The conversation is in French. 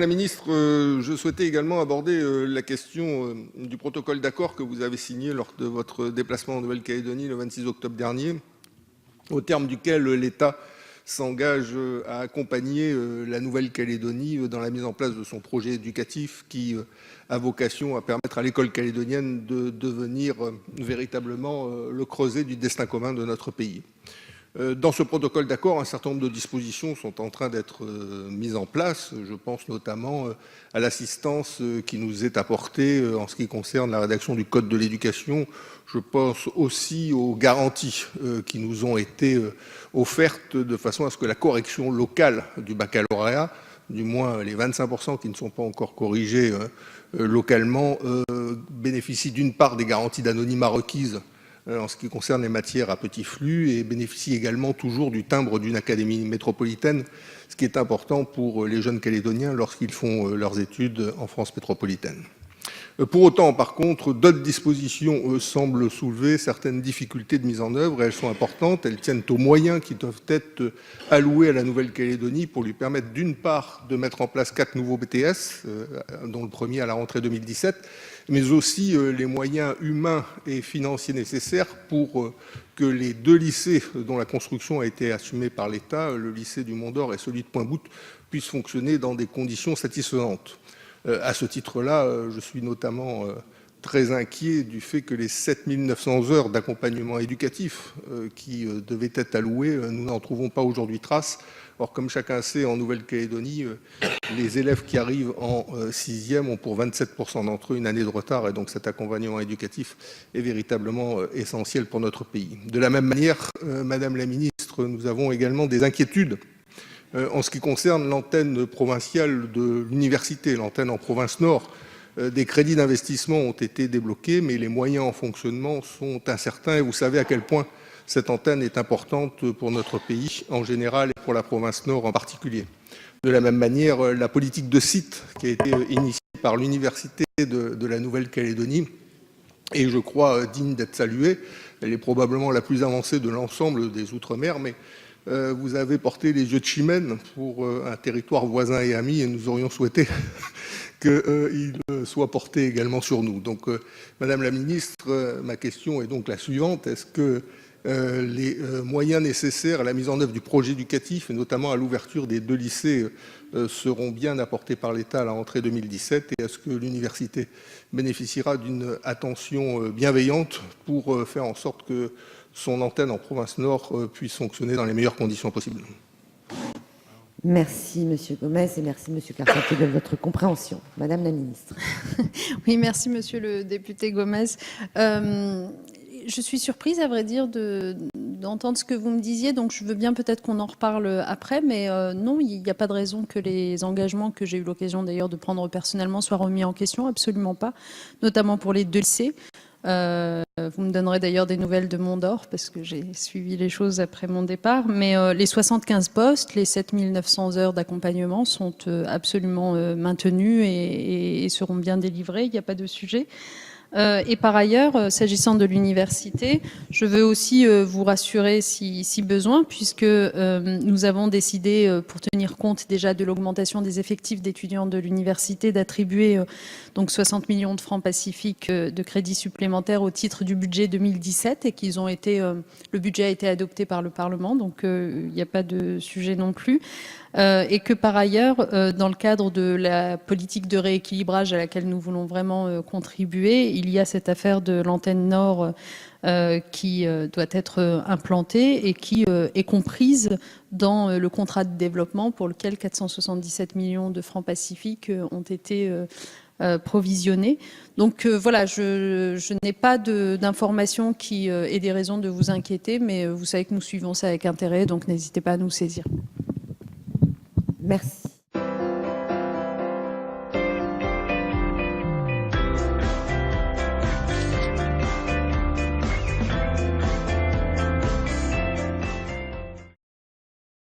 la ministre, je souhaitais également aborder la question du protocole d'accord que vous avez signé lors de votre déplacement en Nouvelle-Calédonie le 26 octobre dernier, au terme duquel l'État s'engage à accompagner la Nouvelle-Calédonie dans la mise en place de son projet éducatif qui a vocation à permettre à l'école calédonienne de devenir véritablement le creuset du destin commun de notre pays. Dans ce protocole d'accord, un certain nombre de dispositions sont en train d'être mises en place. Je pense notamment à l'assistance qui nous est apportée en ce qui concerne la rédaction du Code de l'éducation. Je pense aussi aux garanties qui nous ont été offertes de façon à ce que la correction locale du baccalauréat, du moins les 25% qui ne sont pas encore corrigés localement, bénéficient d'une part des garanties d'anonymat requises en ce qui concerne les matières à petit flux et bénéficie également toujours du timbre d'une académie métropolitaine, ce qui est important pour les jeunes Calédoniens lorsqu'ils font leurs études en France métropolitaine. Pour autant, par contre, d'autres dispositions semblent soulever certaines difficultés de mise en œuvre et elles sont importantes. Elles tiennent aux moyens qui doivent être alloués à la Nouvelle-Calédonie pour lui permettre d'une part de mettre en place 4 nouveaux BTS, dont le premier à la rentrée 2017, mais aussi les moyens humains et financiers nécessaires pour que les 2 lycées dont la construction a été assumée par l'État, le lycée du Mont-d'Or et celui de Pointe-Boute, puissent fonctionner dans des conditions satisfaisantes. À ce titre-là, je suis notamment très inquiet du fait que les 7 900 heures d'accompagnement éducatif qui devaient être allouées, nous n'en trouvons pas aujourd'hui trace. Or, comme chacun sait, en Nouvelle-Calédonie, les élèves qui arrivent en 6e ont pour 27% d'entre eux une année de retard, et donc cet accompagnement éducatif est véritablement essentiel pour notre pays. De la même manière, Madame la Ministre, nous avons également des inquiétudes en ce qui concerne l'antenne provinciale de l'université, l'antenne en province nord. Des crédits d'investissement ont été débloqués, mais les moyens en fonctionnement sont incertains. Et vous savez à quel point cette antenne est importante pour notre pays en général et pour la province nord en particulier. De la même manière, la politique de site qui a été initiée par l'université de la Nouvelle-Calédonie est, je crois, digne d'être saluée. Elle est probablement la plus avancée de l'ensemble des Outre-mer, mais vous avez porté les yeux de Chimène pour un territoire voisin et ami, et nous aurions souhaité qu'il soit porté également sur nous. Donc, Madame la Ministre, ma question est donc la suivante. Est-ce que les moyens nécessaires à la mise en œuvre du projet éducatif, et notamment à l'ouverture des 2 lycées, seront bien apportés par l'État à la rentrée 2017, et est-ce que l'université bénéficiera d'une attention bienveillante pour faire en sorte que son antenne en province nord puisse fonctionner dans les meilleures conditions possibles? Merci Monsieur Gomez et merci Monsieur Carpentier de votre compréhension. Madame la Ministre. Oui, merci Monsieur le député Gomez. Je suis surprise, à vrai dire, d'entendre ce que vous me disiez, donc je veux bien peut-être qu'on en reparle après, mais non, il n'y a pas de raison que les engagements que j'ai eu l'occasion d'ailleurs de prendre personnellement soient remis en question, absolument pas, notamment pour les 2 lycées. Vous me donnerez d'ailleurs des nouvelles de Mont-d'Or parce que j'ai suivi les choses après mon départ, mais les 75 postes, les 7 900 heures d'accompagnement sont absolument maintenus et seront bien délivrés, il n'y a pas de sujet. Et par ailleurs, s'agissant de l'université, je veux aussi vous rassurer si besoin, puisque nous avons décidé, pour tenir compte déjà de l'augmentation des effectifs d'étudiants de l'université, d'attribuer donc 60 millions de francs pacifiques de crédits supplémentaires au titre du budget 2017 et qu'ils ont été, le budget a été adopté par le Parlement, donc il n'y a pas de sujet non plus. Et que par ailleurs, dans le cadre de la politique de rééquilibrage à laquelle nous voulons vraiment contribuer, il y a cette affaire de l'antenne nord qui doit être implantée et qui est comprise dans le contrat de développement pour lequel 477 millions de francs pacifiques ont été provisionnés. Donc voilà, je n'ai pas d'informations qui aient des raisons de vous inquiéter, mais vous savez que nous suivons ça avec intérêt, donc n'hésitez pas à nous saisir. Merci.